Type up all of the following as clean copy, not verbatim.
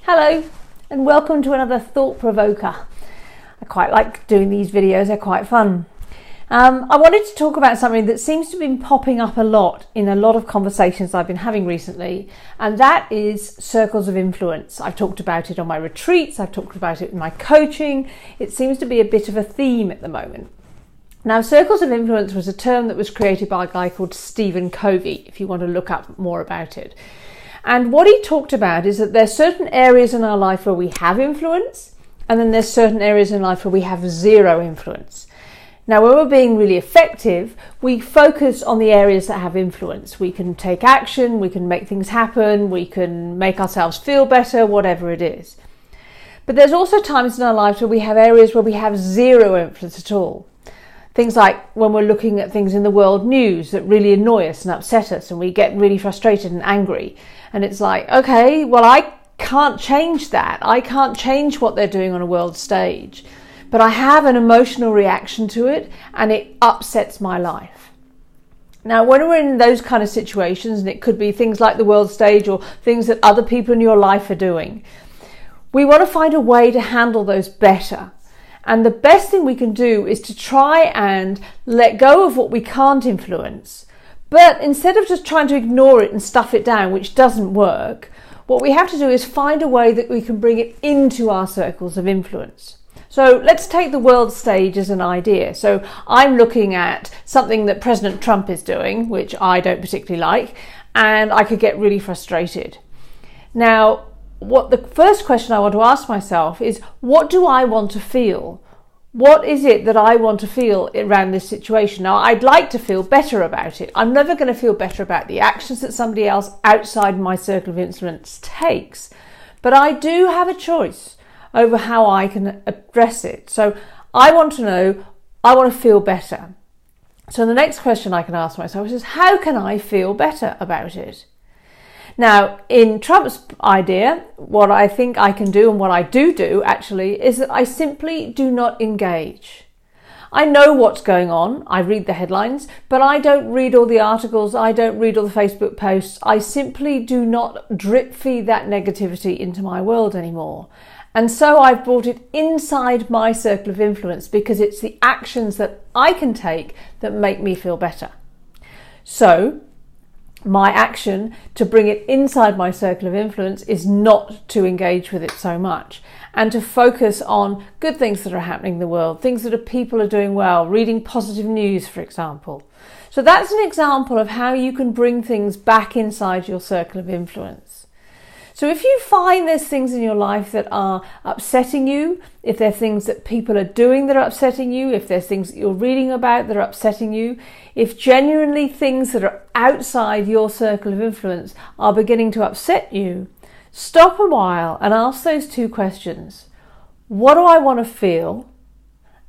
Hello and welcome to another Thought Provoker. I quite like doing these videos, they're quite fun. I wanted to talk about something that seems to have been popping up a lot in a lot of conversations I've been having recently, and that is circles of influence. I've talked about it on my retreats, I've talked about it in my coaching. It seems to be a bit of a theme at the moment. Now, circles of influence was a term that was created by a guy called Stephen Covey, if you want to look up more about it. And what he talked about is that there's certain areas in our life where we have influence, and then there's certain areas in life where we have zero influence. Now, when we're being really effective, we focus on the areas that have influence. We can take action, we can make things happen, we can make ourselves feel better, whatever it is. But there's also times in our lives where we have areas where we have zero influence at all. Things like when we're looking at things in the world news that really annoy us and upset us, and we get really frustrated and angry. And it's like, okay, well, I can't change that. I can't change what they're doing on a world stage. But I have an emotional reaction to it, and it upsets my life. Now, when we're in those kind of situations, and it could be things like the world stage or things that other people in your life are doing, we want to find a way to handle those better. And the best thing we can do is to try and let go of what we can't influence. But instead of just trying to ignore it and stuff it down, which doesn't work, what we have to do is find a way that we can bring it into our circles of influence. So let's take the world stage as an idea. So I'm looking at something that President Trump is doing, which I don't particularly like, and I could get really frustrated. Now, what the first question I want to ask myself is, what do I want to feel? What is it that I want to feel around this situation? Now, I'd like to feel better about it. I'm never going to feel better about the actions that somebody else outside my circle of influence takes, but I do have a choice over how I can address it. So I want to know, I want to feel better. So the next question I can ask myself is, how can I feel better about it? Now, in Trump's idea, what I think I can do, and what I do actually, is that I simply do not engage. I know what's going on, I read the headlines, but I don't read all the articles, I don't read all the Facebook posts. I simply do not drip feed that negativity into my world anymore. And so I've brought it inside my circle of influence, because it's the actions that I can take that make me feel better. So my action to bring it inside my circle of influence is not to engage with it so much, and to focus on good things that are happening in the world, things that people are doing well, reading positive news, for example. So that's an example of how you can bring things back inside your circle of influence. So if you find there's things in your life that are upsetting you, if there are things that people are doing that are upsetting you, if there's things that you're reading about that are upsetting you, if genuinely things that are outside your circle of influence are beginning to upset you, stop a while and ask those two questions. What do I want to feel?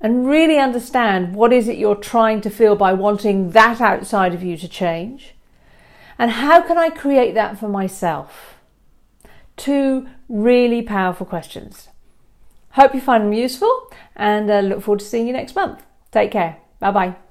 And really understand, what is it you're trying to feel by wanting that outside of you to change? And how can I create that for myself? Two really powerful questions. Hope you find them useful, and look forward to seeing you next month. Take care. Bye bye.